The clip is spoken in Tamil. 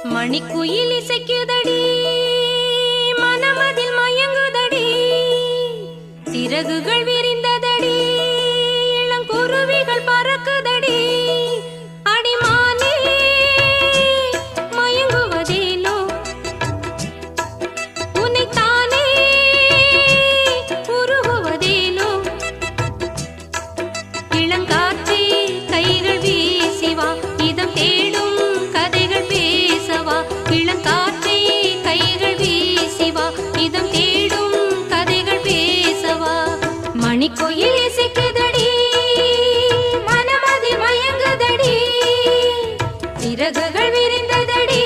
மணிக்குயில் இசைக்குதடி மனமதில் மயங்குதடி சிறகுகள் விரிந்ததடி இளங்குருவிகள் பறக்குதடி அடிமானே மயங்குவதேனோ உன்னைத்தானே உருகுவதேனோ இளங்காற்றே கைகள் வீசிவா இதம் தேடும் கதைகள் பேசவா இளங்காற்றே கைகள் வீசிவா இதம் தேடும் கதைகள் பேசவா மணிக்குயில் இசைக்குதடி மனமதில் மயங்குதடி சிறகுகள் விரிந்ததடி